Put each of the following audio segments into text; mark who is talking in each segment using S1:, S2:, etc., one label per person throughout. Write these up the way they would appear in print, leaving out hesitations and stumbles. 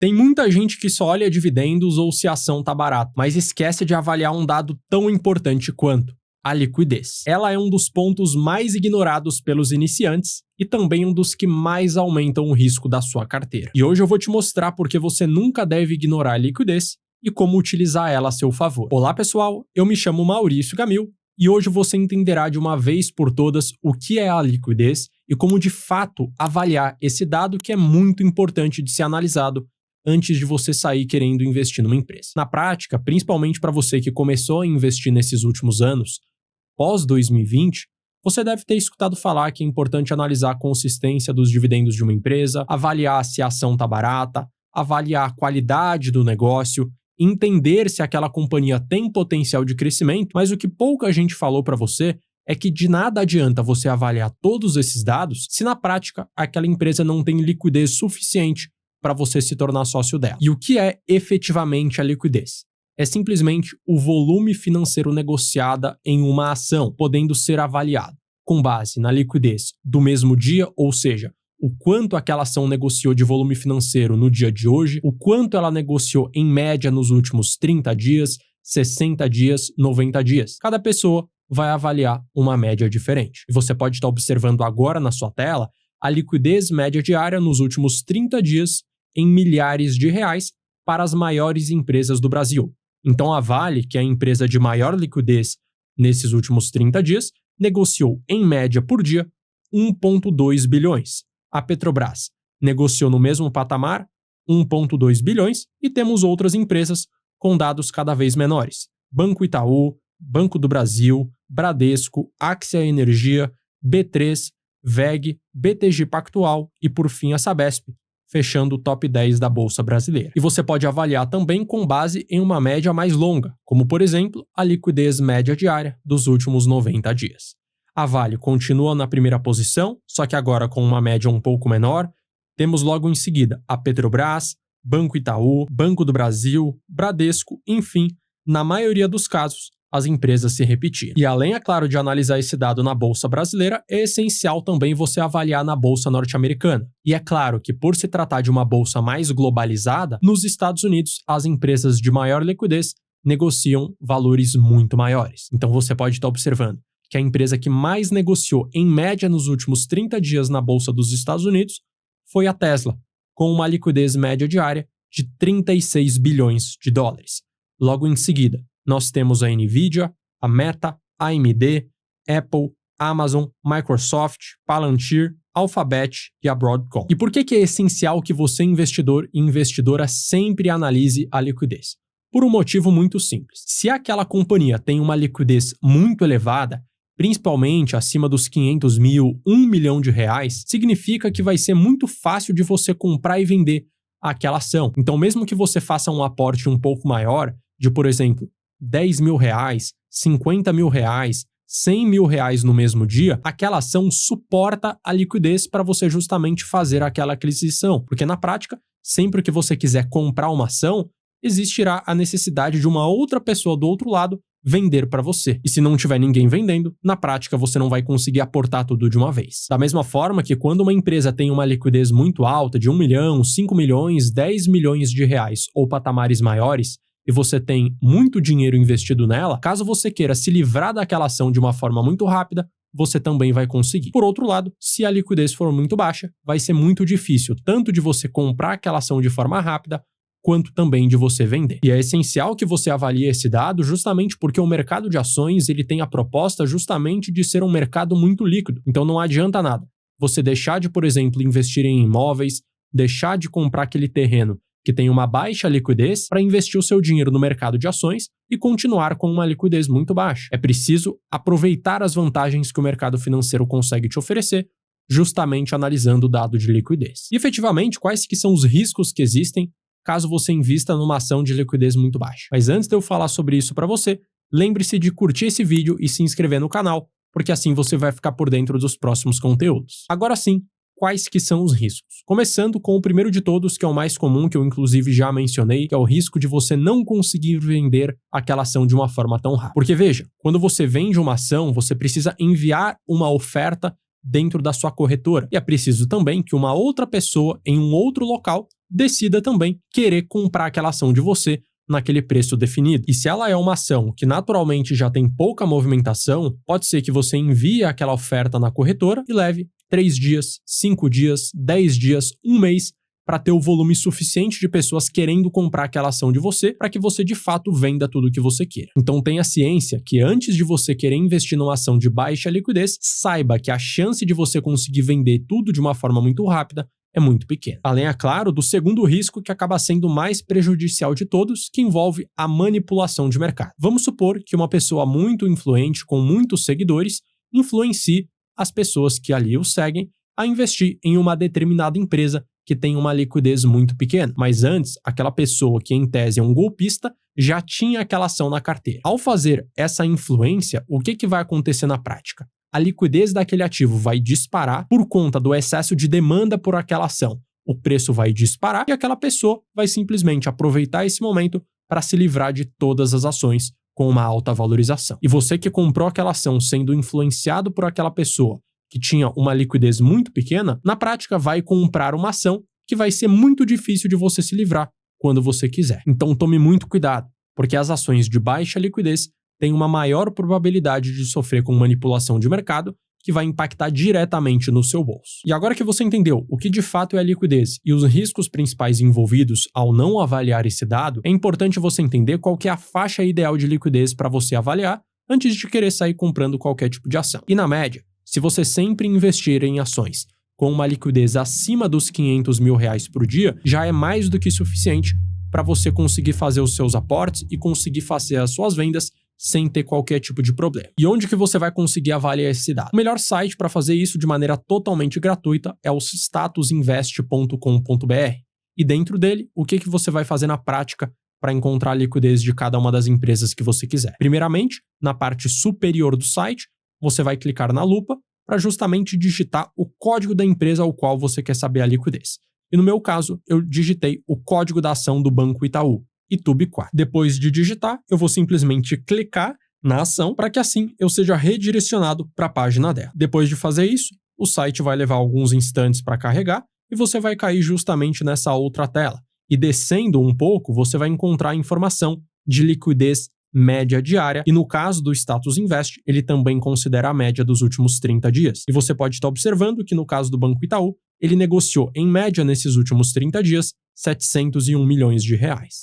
S1: Tem muita gente que só olha dividendos ou se a ação tá barata, mas esquece de avaliar um dado tão importante quanto a liquidez. Ela é um dos pontos mais ignorados pelos iniciantes e também um dos que mais aumentam o risco da sua carteira. E hoje eu vou te mostrar por que você nunca deve ignorar a liquidez e como utilizar ela a seu favor. Olá pessoal, eu me chamo Maurício Gamil e hoje você entenderá de uma vez por todas o que é a liquidez e como de fato avaliar esse dado que é muito importante de ser analisado antes de você sair querendo investir numa empresa. Na prática, principalmente para você que começou a investir nesses últimos anos, pós 2020, você deve ter escutado falar que é importante analisar a consistência dos dividendos de uma empresa, avaliar se a ação está barata, avaliar a qualidade do negócio, entender se aquela companhia tem potencial de crescimento, mas o que pouca gente falou para você é que de nada adianta você avaliar todos esses dados se na prática aquela empresa não tem liquidez suficiente para você se tornar sócio dela. E o que é efetivamente a liquidez? É simplesmente o volume financeiro negociado em uma ação, podendo ser avaliado com base na liquidez do mesmo dia, ou seja, o quanto aquela ação negociou de volume financeiro no dia de hoje, o quanto ela negociou em média nos últimos 30 dias, 60 dias, 90 dias. Cada pessoa vai avaliar uma média diferente. E você pode estar observando agora na sua tela a liquidez média diária nos últimos 30 dias em milhares de reais para as maiores empresas do Brasil. Então a Vale, que é a empresa de maior liquidez nesses últimos 30 dias, negociou em média por dia 1,2 bilhões. A Petrobras negociou no mesmo patamar 1,2 bilhões e temos outras empresas com dados cada vez menores. Banco Itaú, Banco do Brasil, Bradesco, Axia Energia, B3, VEG, BTG Pactual e por fim a Sabesp, fechando o top 10 da Bolsa Brasileira. E você pode avaliar também com base em uma média mais longa, como por exemplo, a liquidez média diária dos últimos 90 dias. A Vale continua na primeira posição, só que agora com uma média um pouco menor. Temos logo em seguida a Petrobras, Banco Itaú, Banco do Brasil, Bradesco, enfim, na maioria dos casos, as empresas se repetiram. E além, é claro, de analisar esse dado na Bolsa Brasileira, é essencial também você avaliar na Bolsa Norte-Americana. E é claro que por se tratar de uma bolsa mais globalizada, nos Estados Unidos, as empresas de maior liquidez negociam valores muito maiores. Então você pode estar observando que a empresa que mais negociou em média nos últimos 30 dias na Bolsa dos Estados Unidos foi a Tesla, com uma liquidez média diária de 36 bilhões de dólares. Logo em seguida, nós temos a Nvidia, a Meta, a AMD, Apple, Amazon, Microsoft, Palantir, Alphabet e a Broadcom. E por que é essencial que você, investidor e investidora, sempre analise a liquidez? Por um motivo muito simples. Se aquela companhia tem uma liquidez muito elevada, principalmente acima dos 500 mil, 1 milhão de reais, significa que vai ser muito fácil de você comprar e vender aquela ação. Então, mesmo que você faça um aporte um pouco maior, de, por exemplo, 10 mil reais, 50 mil reais, 100 mil reais no mesmo dia, aquela ação suporta a liquidez para você justamente fazer aquela aquisição. Porque na prática, sempre que você quiser comprar uma ação, existirá a necessidade de uma outra pessoa do outro lado vender para você. E se não tiver ninguém vendendo, na prática você não vai conseguir aportar tudo de uma vez. Da mesma forma que quando uma empresa tem uma liquidez muito alta, de 1 milhão, 5 milhões, 10 milhões de reais ou patamares maiores, e você tem muito dinheiro investido nela, caso você queira se livrar daquela ação de uma forma muito rápida, você também vai conseguir. Por outro lado, se a liquidez for muito baixa, vai ser muito difícil tanto de você comprar aquela ação de forma rápida, quanto também de você vender. E é essencial que você avalie esse dado justamente porque o mercado de ações ele tem a proposta justamente de ser um mercado muito líquido. Então não adianta nada você deixar de, por exemplo, investir em imóveis, deixar de comprar aquele terreno que tem uma baixa liquidez para investir o seu dinheiro no mercado de ações e continuar com uma liquidez muito baixa. É preciso aproveitar as vantagens que o mercado financeiro consegue te oferecer, justamente analisando o dado de liquidez. E efetivamente, quais que são os riscos que existem caso você invista numa ação de liquidez muito baixa? Mas antes de eu falar sobre isso para você, lembre-se de curtir esse vídeo e se inscrever no canal, porque assim você vai ficar por dentro dos próximos conteúdos. Agora sim, quais que são os riscos? Começando com o primeiro de todos, que é o mais comum, que eu inclusive já mencionei, que é o risco de você não conseguir vender aquela ação de uma forma tão rápida. Porque veja, quando você vende uma ação, você precisa enviar uma oferta dentro da sua corretora. E é preciso também que uma outra pessoa em um outro local decida também querer comprar aquela ação de você naquele preço definido. E se ela é uma ação que naturalmente já tem pouca movimentação, pode ser que você envie aquela oferta na corretora e leve 3 dias, 5 dias, 10 dias, um mês para ter o volume suficiente de pessoas querendo comprar aquela ação de você para que você de fato venda tudo o que você queira. Então tenha ciência que antes de você querer investir numa ação de baixa liquidez, saiba que a chance de você conseguir vender tudo de uma forma muito rápida é muito pequena. Além, é claro, do segundo risco que acaba sendo o mais prejudicial de todos, que envolve a manipulação de mercado. Vamos supor que uma pessoa muito influente, com muitos seguidores, influencie as pessoas que ali o seguem a investir em uma determinada empresa que tem uma liquidez muito pequena. Mas antes, aquela pessoa que em tese é um golpista já tinha aquela ação na carteira. Ao fazer essa influência, o que vai acontecer na prática? A liquidez daquele ativo vai disparar por conta do excesso de demanda por aquela ação. O preço vai disparar e aquela pessoa vai simplesmente aproveitar esse momento para se livrar de todas as ações com uma alta valorização. E você que comprou aquela ação sendo influenciado por aquela pessoa que tinha uma liquidez muito pequena, na prática vai comprar uma ação que vai ser muito difícil de você se livrar quando você quiser. Então tome muito cuidado, porque as ações de baixa liquidez têm uma maior probabilidade de sofrer com manipulação de mercado que vai impactar diretamente no seu bolso. E agora que você entendeu o que de fato é a liquidez e os riscos principais envolvidos ao não avaliar esse dado, é importante você entender qual que é a faixa ideal de liquidez para você avaliar antes de querer sair comprando qualquer tipo de ação. E na média, se você sempre investir em ações com uma liquidez acima dos R$500 mil por dia, já é mais do que suficiente para você conseguir fazer os seus aportes e conseguir fazer as suas vendas sem ter qualquer tipo de problema. E onde que você vai conseguir avaliar esse dado? O melhor site para fazer isso de maneira totalmente gratuita é o statusinvest.com.br. E dentro dele, o que você vai fazer na prática para encontrar a liquidez de cada uma das empresas que você quiser? Primeiramente, na parte superior do site, você vai clicar na lupa para justamente digitar o código da empresa ao qual você quer saber a liquidez. E no meu caso, eu digitei o código da ação do Banco Itaú, ITUB4. Depois de digitar, eu vou simplesmente clicar na ação para que assim eu seja redirecionado para a página dela. Depois de fazer isso, o site vai levar alguns instantes para carregar e você vai cair justamente nessa outra tela. E descendo um pouco, você vai encontrar a informação de liquidez média diária, e no caso do Status Invest, ele também considera a média dos últimos 30 dias. E você pode estar observando que no caso do Banco Itaú, ele negociou em média nesses últimos 30 dias R$701 milhões.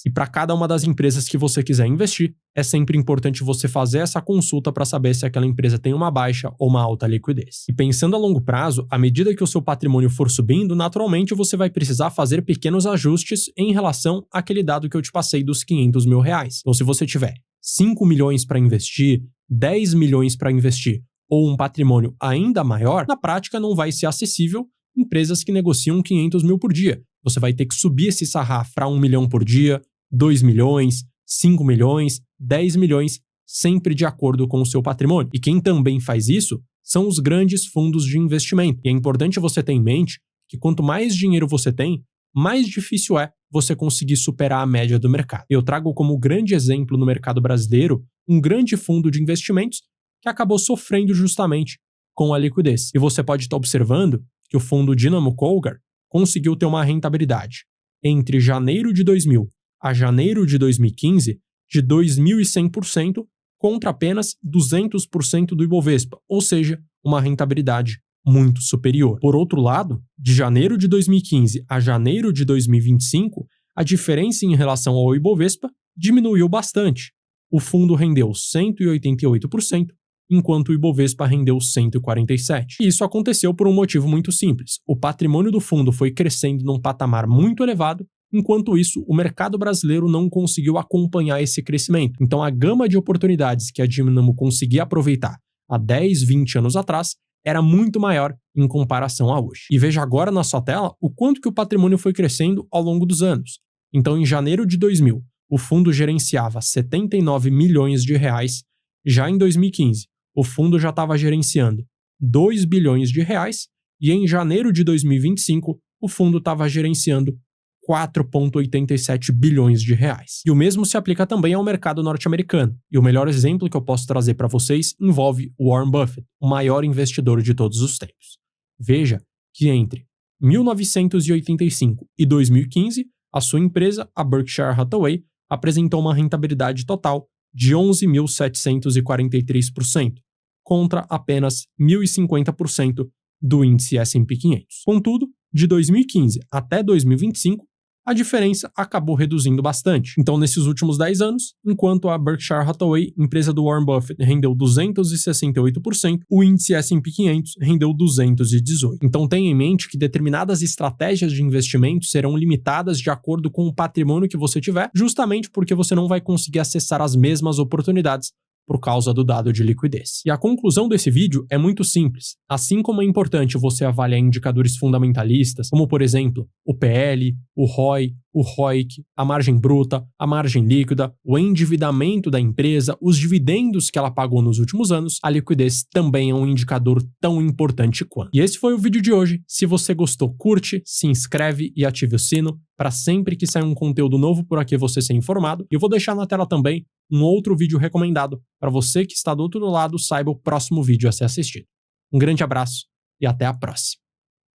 S1: E para cada uma das empresas que você quiser investir, é sempre importante você fazer essa consulta para saber se aquela empresa tem uma baixa ou uma alta liquidez. E pensando a longo prazo, à medida que o seu patrimônio for subindo, naturalmente você vai precisar fazer pequenos ajustes em relação àquele dado que eu te passei dos R$500 mil. Então se você tiver 5 milhões para investir, 10 milhões para investir ou um patrimônio ainda maior, na prática não vai ser acessível empresas que negociam 500 mil por dia. Você vai ter que subir esse sarrafo para 1 milhão por dia, 2 milhões, 5 milhões, 10 milhões, sempre de acordo com o seu patrimônio. E quem também faz isso são os grandes fundos de investimento. E é importante você ter em mente que quanto mais dinheiro você tem, mais difícil é você conseguir superar a média do mercado. Eu trago como grande exemplo no mercado brasileiro um grande fundo de investimentos que acabou sofrendo justamente com a liquidez. E você pode estar observando que o fundo Dynamo Colgar conseguiu ter uma rentabilidade entre janeiro de 2000 a janeiro de 2015 de 2.100% contra apenas 200% do Ibovespa, ou seja, uma rentabilidade muito superior. Por outro lado, de janeiro de 2015 a janeiro de 2025, a diferença em relação ao Ibovespa diminuiu bastante. O fundo rendeu 188%, enquanto o Ibovespa rendeu 147%. E isso aconteceu por um motivo muito simples. O patrimônio do fundo foi crescendo num patamar muito elevado, enquanto isso, o mercado brasileiro não conseguiu acompanhar esse crescimento. Então, a gama de oportunidades que a Dynamo conseguia aproveitar há 10, 20 anos atrás era muito maior em comparação a hoje. E veja agora na sua tela o quanto que o patrimônio foi crescendo ao longo dos anos. Então, em janeiro de 2000, o fundo gerenciava 79 milhões de reais. Já em 2015, o fundo já estava gerenciando 2 bilhões de reais e em janeiro de 2025, o fundo estava gerenciando 4,87 bilhões de reais. E o mesmo se aplica também ao mercado norte-americano. E o melhor exemplo que eu posso trazer para vocês envolve Warren Buffett, o maior investidor de todos os tempos. Veja que entre 1985 e 2015, a sua empresa, a Berkshire Hathaway, apresentou uma rentabilidade total de 11.743%, contra apenas 1.050% do índice S&P 500. Contudo, de 2015 até 2025, a diferença acabou reduzindo bastante. Então, nesses últimos 10 anos, enquanto a Berkshire Hathaway, empresa do Warren Buffett, rendeu 268%, o índice S&P 500 rendeu 218%. Então, tenha em mente que determinadas estratégias de investimento serão limitadas de acordo com o patrimônio que você tiver, justamente porque você não vai conseguir acessar as mesmas oportunidades por causa do dado de liquidez. E a conclusão desse vídeo é muito simples. Assim como é importante você avaliar indicadores fundamentalistas, como por exemplo, o PL, o ROI, o ROIC, a margem bruta, a margem líquida, o endividamento da empresa, os dividendos que ela pagou nos últimos anos, a liquidez também é um indicador tão importante quanto. E esse foi o vídeo de hoje. Se você gostou, curte, se inscreve e ative o sino para sempre que sair um conteúdo novo por aqui você ser informado. E eu vou deixar na tela também um outro vídeo recomendado para você que está do outro lado saiba o próximo vídeo a ser assistido. Um grande abraço e até a próxima.